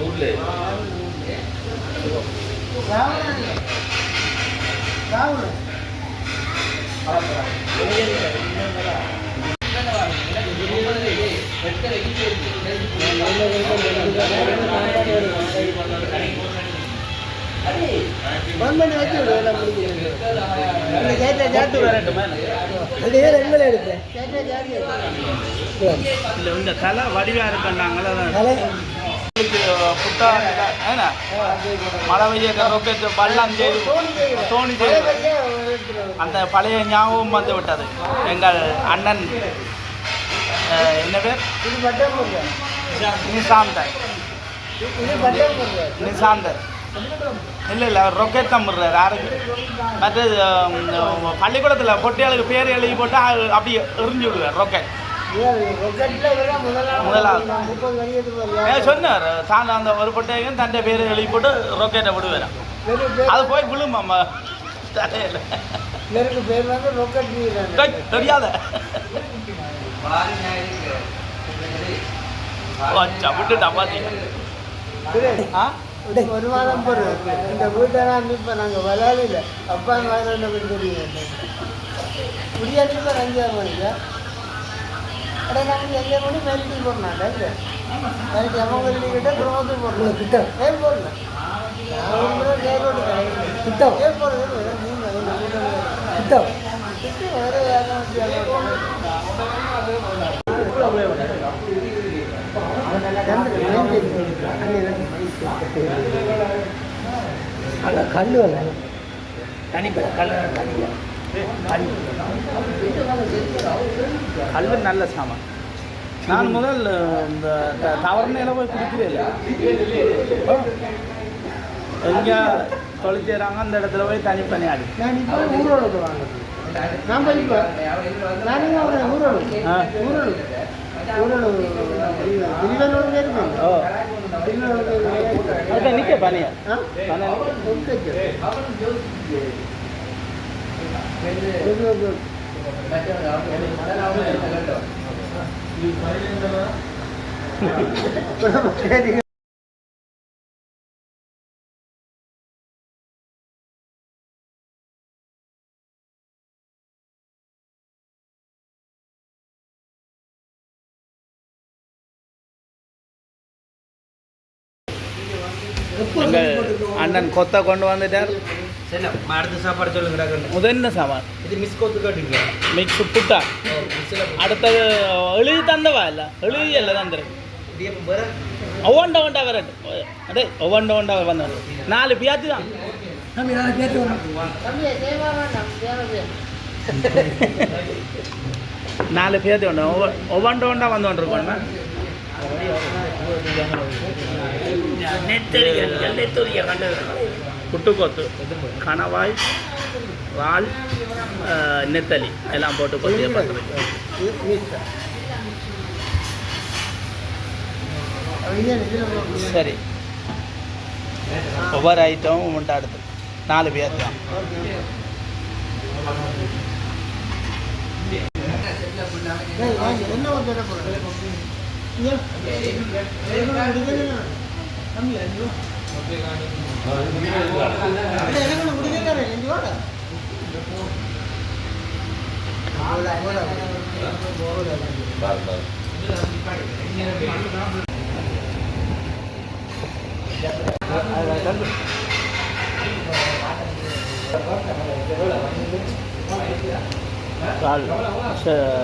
ஊர்ல இந்த தலை வடிவா இருக்காங்களா புட்டா மழை பெய்ய ரொக்கெட்டு பள்ளம் செய்து தோணி செய்து அந்த பழைய ஞாபகம் வந்து விட்டது. எங்கள் அண்ணன் என்ன பேர் நிசாந்தர் இல்லை இல்லை ரொக்கெட் தம்பிடுறாரு யாருக்கு மற்ற பள்ளிக்கூடத்தில் பொட்டியாளுக்கு பேர் எழுதி போட்டு அப்படி எரிஞ்சு விடுவார் ரொக்கெட். முதலாவது சொன்னார் தான் அந்த ஒரு பொட்டையும் தண்டை பேர் எழுதி போட்டு ரொக்கெட்டை விடுவார். அது போய் விழும் அம்மா தலையில் தெரியாத விட்டுட்டா பார்த்தீங்க. ஒரு வாரம் போடுறது இந்த வீட்டெல்லாம் இப்போ நாங்கள் விளையாடல அப்பா விளையாட தெரியும் முடியாதுக்கு 5 மணிக்கு அடே நாங்கள் 7 மணி மேலிட்டி போடலாம்டா இல்லை மேலிட்டி அவங்க கிட்ட குரோத்து போடலாம் கிட்ட ஏன் போடல நான் நேரோடு கிட்டம் ஏன் போடுறது நீங்கள் கிட்டம் கிட்ட வேறு அந்த கல் தனிப்பட்ட கல் கல் நல்ல சாமான். நான் முதல் இந்த தவறுனையில் போய் குடிக்கிறே இல்லை. எங்கே தொலைச்சாங்க அந்த இடத்துல போய் தனிப்பணி ஆடி நான் இப்போ ஊரோடு வாங்க நான் இப்போ நானே ஊரோடு நிற்க பனியா அண்ணன் கொத்த கொண்டு வந்துட்டார். அடுத்த சாப்பாடு சொல்லுங்கடா. முதல்ல சாமான் இது மிஸ் கோத்து காட்டுங்க. மிக்ஸ் புட்டா அடுத்தது எழுதி தந்தவா இல்லை எழுதி இல்லை தந்துரு ஒவ்வொண்ட வரட்டு அதே ஒவ்வொண்ட வந்த 4 பியாத்தி தான் 4 பியாத்தி உண்டு ஒவ்வொண்ட வந்துருக்கோண்ணா. புட்டுக்கொத்து கணவாய் வால் நெத்தலி எல்லாம் போட்டு கொத்திய பார்த்துருக்கு. சரி ஒவ்வொரு ஐட்டமும் உண்டா எடுத்து 4 பேர் தான்.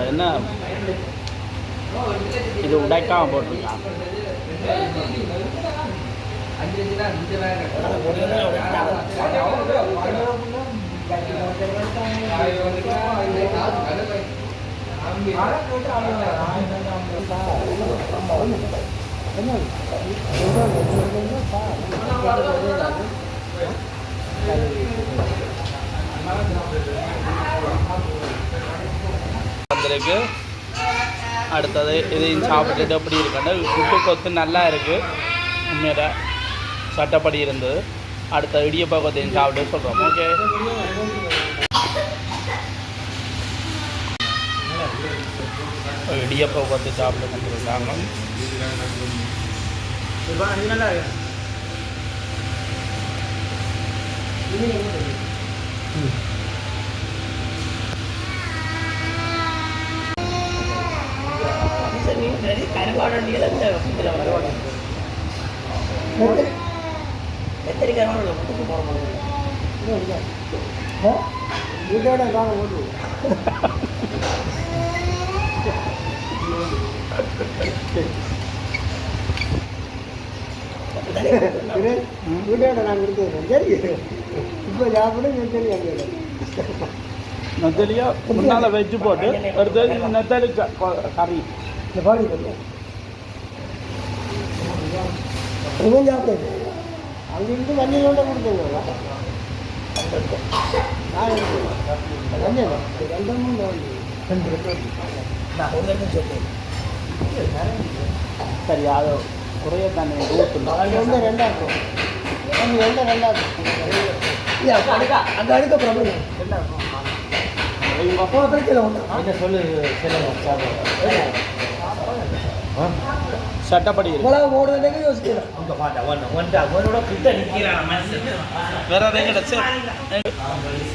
என்ன இது உடைக்காம போட்டிருக்கான். வந்திருக்கு. அடுத்தது இதையும் சாப்பிட்டுட்டு எப்படி இருக்குன்னு புட்டு கொத்து நல்லா இருக்குது. உண்மையில சட்டப்படி இருந்தது. அடுத்த இடியப்ப கொத்தையும் சாப்பிட்டு சொல்கிறோம். ஓகே, இடியப்ப கொத்து சாப்பிட்டு கொண்டிருக்காங்க. வீட்டோட காண ஓட்டு வீட்டோட நான் கொடுத்துருக்கேன். சரி, இப்போ சாப்பிட நெத்தலி அங்கே நெத்தலியா முன்னால் வச்சு போட்டு அடுத்தது நெத்தலி கறி இந்த பாடி இவன் சாப்பிடுது. அங்கிருந்து வண்டியிலோட கொடுத்துருங்க. நான் சரி, அது குறைய தானே ரெண்டாயிரம் ரெண்டாயிரம் அந்த அடுக்க ப்ராப்ளம் சொல்லு சட்டப்படி ஓடுறதுக்கு யோசிக்கிறேன். வேற கிடைச்சு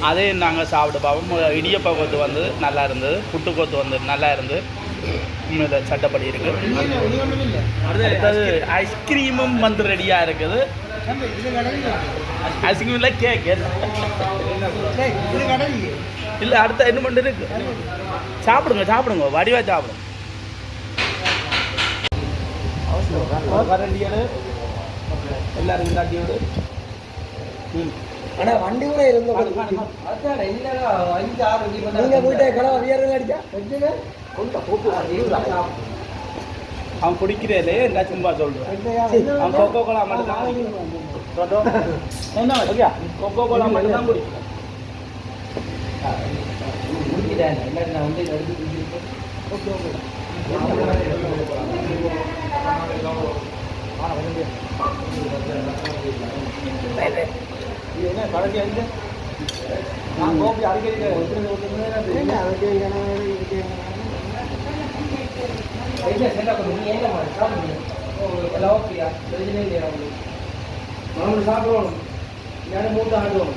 அதே நாங்கள் சாப்பிட்டு பார்ப்போம். இடியப்ப கொத்து வந்து நல்லா இருந்தது, புட்டு கொத்து வந்து நல்லா இருந்து உண்மையில் சட்டப்படி இருக்குது. அடுத்தது ஐஸ்கிரீமும் வந்து ரெடியாக இருக்குது. ஐஸ்கிரீமில் கேக் இல்லை, அடுத்த என்ன பண்ணு இருக்கு. சாப்பிடுங்க வடிவாக சாப்பிடுங்க. கரண்டியோடு எல்லாருக்கும் தாட்டியோடு. ஆனால் வண்டி கூட இருந்தோம். நீங்கள் போயிட்டு கடை வீரர்கள் அடிச்சா அவன் குடிக்கிறதே என்ன சும்மா சொல்கிறேன். அவன் கொக்கோ கோலா மட்டும் தான் என்ன ஓகே, கொக்கோ கோலா மட்டும் தான் குடிக்கிறேன். என்ன கடைக்கு வந்து நான் கோபி அடிக்கடி சாப்பிடுவோம். நான் மூத்த ஆடுவோம்.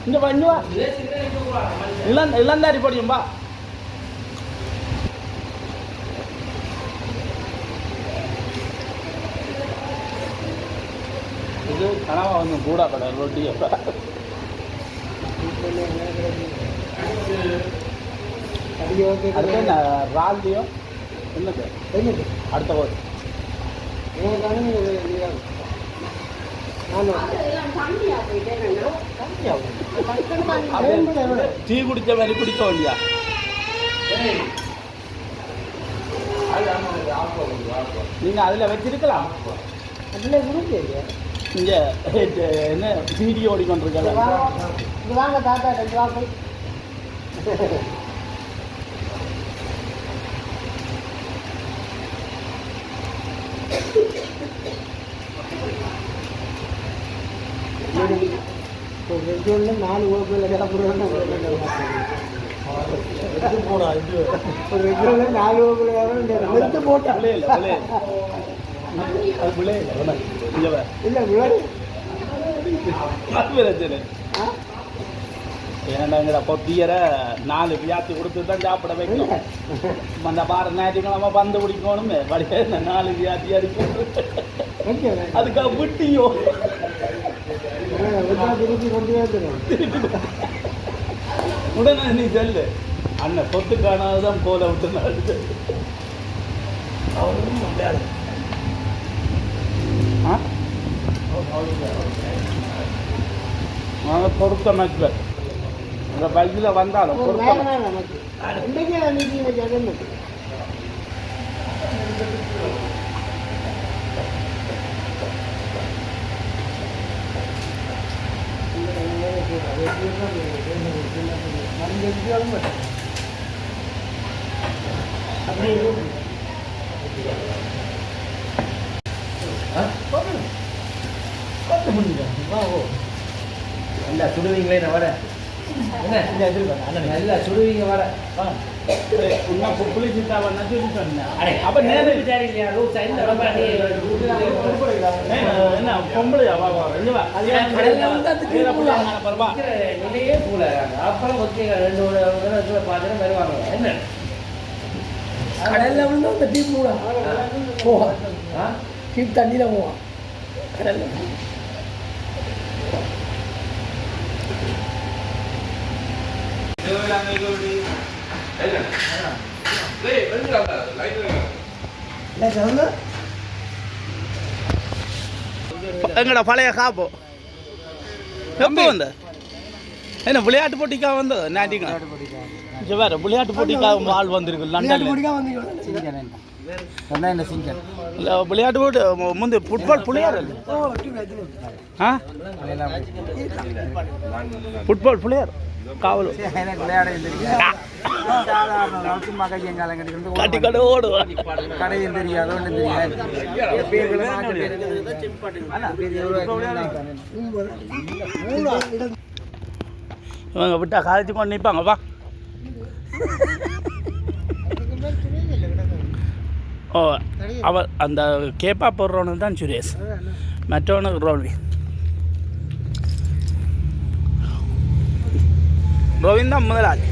இங்க பண்ணுவா இளந்தாரி படியும்பா. இது கனவா வந்து கூட கடை ரொட்டி அடுத்து என்ன ரால்லையோ என்னது அடுத்த ஒரு டீ குடிச்ச மாதிரி குடிக்க வேண்டியா? நீங்க அதுல வச்சிருக்கலாம். அதில் குடிச்சு இங்க என்ன வீடியோ ஓடிக்கொண்டிருக்கல. வாங்க தாத்தா 2 வாங்க. ரெண்டு 4 வகுப்புல கிடப்புறோம். ஒரு ரெகுலர் 4 வகுப்புல எடுத்து போட்டேன். ஏன்னாங்கிற பொத்தியரை 4 வியாத்தி கொடுத்து தான் சாப்பிட வைக்கணும். அந்த பாரு ஞாயிற்றுக்கிழமை பந்து பிடிக்கணுமே வழிய 4 வியாத்தி அடிக்கும். அதுக்காக விட்டியோ உடனே நீ செல்லு அண்ணன் சொத்து காணாதான் போல விட்டு பொருத்த மேட்ச்ல அந்த பைக்கில் வந்தாலும் நல்லா சுடுவீங்களே நான் வரேன் என்ன நல்லா சுடுவீங்க வரேன் புளிச்சிட்டா பண்ண சொல்லி சொன்னேன் அடே அப்ப நேரம் விசாரிக்கலையா ரூல்ஸ் இந்த என்ன பொம்பளையா பாபா நிலையே போல அப்புறம் ஓகே 2 தடவை பார்த்துட்டு வருவாங்க என்ன கடல்ல விழுந்தா அந்த டீப் போவா டீப் தண்ணியில போவா கடல்ல எங்கடா பழைய காப்போ எப்போ வந்த என்ன விளையாட்டு போட்டிக்காக வந்தது ஞாயிற்றுக்கிழமை வேறு விளையாட்டு போட்டிக்காக ஆள் வந்திருக்கு லண்டன்ல இல்லை விளையாட்டு போட்டு முந்தைய ஃபுட்பால் பிள்ளையார் ஆ ஃபுட்பால் பிள்ளையார் காவல் கட்டி கடை ஓடுவான் கடையும் தெரியாது ஒன்றும் இவங்க விட்டா காலேஜ் கொண்டு நிற்பாங்க வா ஓ அவர் அந்த கேப்பா போடுறவனுக்கு தான் சுரேஷ் மற்றவனுக்கு ரோவின் தான் முதலாளி